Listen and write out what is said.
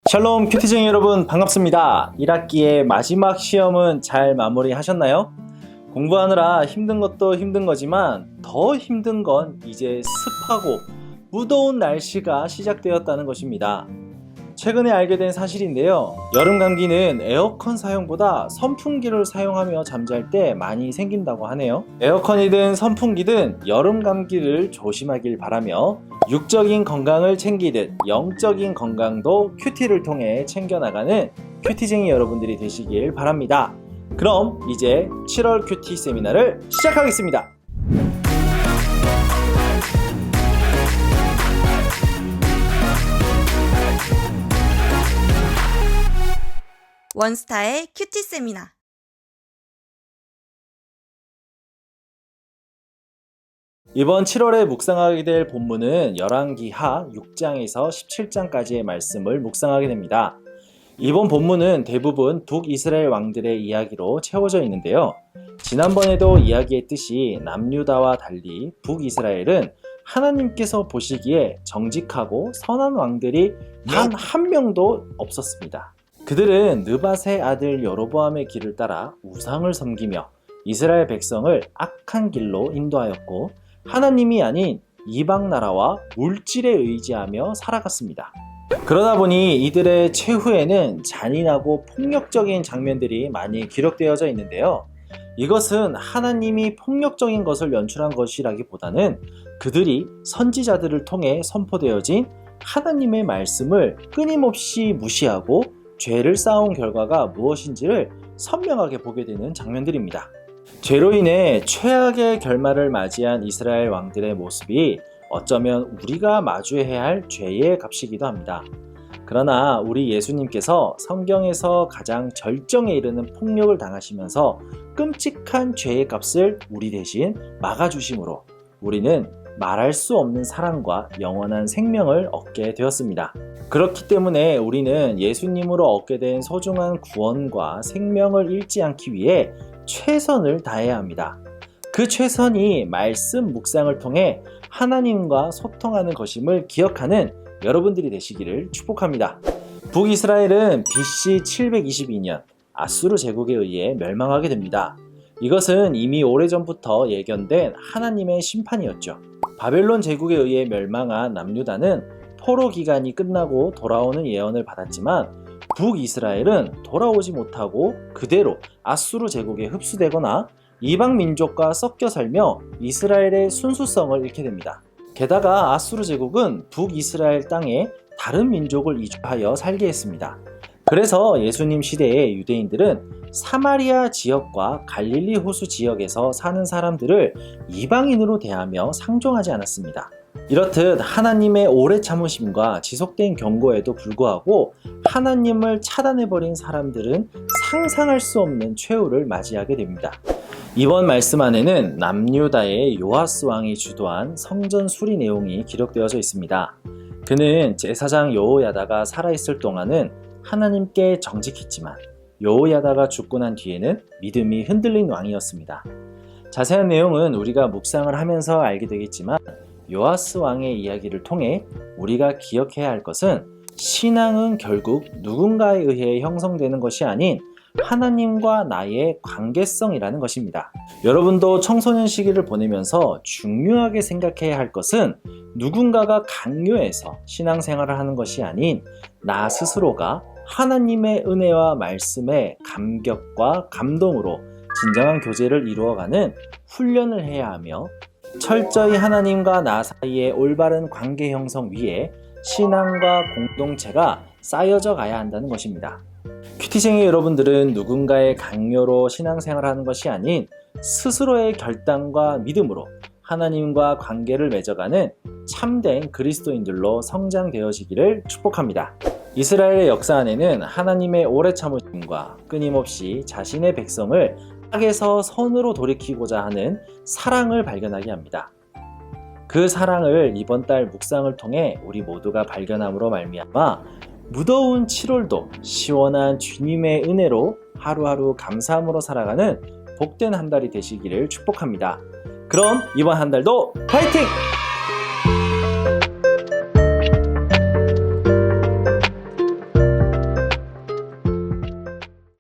샬롬 큐티쟁이 여러분 반갑습니다. 1학기의 마지막 시험은 잘 마무리하셨나요? 공부하느라 힘든 것도 힘든 거지만 더 힘든 건 이제 습하고 무더운 날씨가 시작되었다는 것입니다. 최근에 알게 된 사실인데요. 여름 감기는 에어컨 사용보다 선풍기를 사용하며 잠잘 때 많이 생긴다고 하네요. 에어컨이든 선풍기든 여름 감기를 조심하길 바라며 육적인 건강을 챙기듯 영적인 건강도 큐티를 통해 챙겨나가는 큐티쟁이 여러분들이 되시길 바랍니다. 그럼 이제 7월 큐티 세미나를 시작하겠습니다. 원스타의 큐티 세미나. 이번 7월에 묵상하게 될 본문은 열왕기하 6장에서 17장까지의 말씀을 묵상하게 됩니다. 이번 본문은 대부분 북이스라엘 왕들의 이야기로 채워져 있는데요. 지난번에도 이야기했듯이 남유다와 달리 북이스라엘은 하나님께서 보시기에 정직하고 선한 왕들이 단 한 명도 없었습니다. 그들은 느밧의 아들 여로보암의 길을 따라 우상을 섬기며 이스라엘 백성을 악한 길로 인도하였고 하나님이 아닌 이방 나라와 물질에 의지하며 살아갔습니다. 그러다 보니 이들의 최후에는 잔인하고 폭력적인 장면들이 많이 기록되어져 있는데요. 이것은 하나님이 폭력적인 것을 연출한 것이라기보다는 그들이 선지자들을 통해 선포되어진 하나님의 말씀을 끊임없이 무시하고 죄를 쌓아온 결과가 무엇인지를 선명하게 보게 되는 장면들입니다. 죄로 인해 최악의 결말을 맞이한 이스라엘 왕들의 모습이 어쩌면 우리가 마주해야 할 죄의 값이기도 합니다. 그러나 우리 예수님께서 성경에서 가장 절정에 이르는 폭력을 당하시면서 끔찍한 죄의 값을 우리 대신 막아주심으로 우리는 말할 수 없는 사랑과 영원한 생명을 얻게 되었습니다. 그렇기 때문에 우리는 예수님으로 얻게 된 소중한 구원과 생명을 잃지 않기 위해 최선을 다해야 합니다. 그 최선이 말씀 묵상을 통해 하나님과 소통하는 것임을 기억하는 여러분들이 되시기를 축복합니다. 북이스라엘은 BC 722년 아수르 제국에 의해 멸망하게 됩니다. 이것은 이미 오래전부터 예견된 하나님의 심판이었죠. 바벨론 제국에 의해 멸망한 남유다는 포로 기간이 끝나고 돌아오는 예언을 받았지만 북이스라엘은 돌아오지 못하고 그대로 아수르 제국에 흡수되거나 이방 민족과 섞여 살며 이스라엘의 순수성을 잃게 됩니다. 게다가 아수르 제국은 북이스라엘 땅에 다른 민족을 이주하여 살게 했습니다. 그래서 예수님 시대의 유대인들은 사마리아 지역과 갈릴리 호수 지역에서 사는 사람들을 이방인으로 대하며 상종하지 않았습니다. 이렇듯 하나님의 오래 참으심과 지속된 경고에도 불구하고 하나님을 차단해버린 사람들은 상상할 수 없는 최후를 맞이하게 됩니다. 이번 말씀 안에는 남유다의 요아스 왕이 주도한 성전 수리 내용이 기록되어져 있습니다. 그는 제사장 여호야다가 살아있을 동안은 하나님께 정직했지만 여호야다가 죽고 난 뒤에는 믿음이 흔들린 왕이었습니다. 자세한 내용은 우리가 묵상을 하면서 알게 되겠지만 요아스 왕의 이야기를 통해 우리가 기억해야 할 것은 신앙은 결국 누군가에 의해 형성되는 것이 아닌 하나님과 나의 관계성이라는 것입니다. 여러분도 청소년 시기를 보내면서 중요하게 생각해야 할 것은 누군가가 강요해서 신앙생활을 하는 것이 아닌 나 스스로가 하나님의 은혜와 말씀의 감격과 감동으로 진정한 교제를 이루어가는 훈련을 해야 하며 철저히 하나님과 나 사이의 올바른 관계 형성 위에 신앙과 공동체가 쌓여져 가야 한다는 것입니다. 큐티쟁이 여러분들은 누군가의 강요로 신앙생활하는 것이 아닌 스스로의 결단과 믿음으로 하나님과 관계를 맺어가는 참된 그리스도인들로 성장되어지기를 축복합니다. 이스라엘의 역사 안에는 하나님의 오래 참으심과 끊임없이 자신의 백성을 악에서 선으로 돌이키고자 하는 사랑을 발견하게 합니다. 그 사랑을 이번 달 묵상을 통해 우리 모두가 발견함으로 말미암아 무더운 7월도 시원한 주님의 은혜로 하루하루 감사함으로 살아가는 복된 한 달이 되시기를 축복합니다. 그럼 이번 한 달도 파이팅!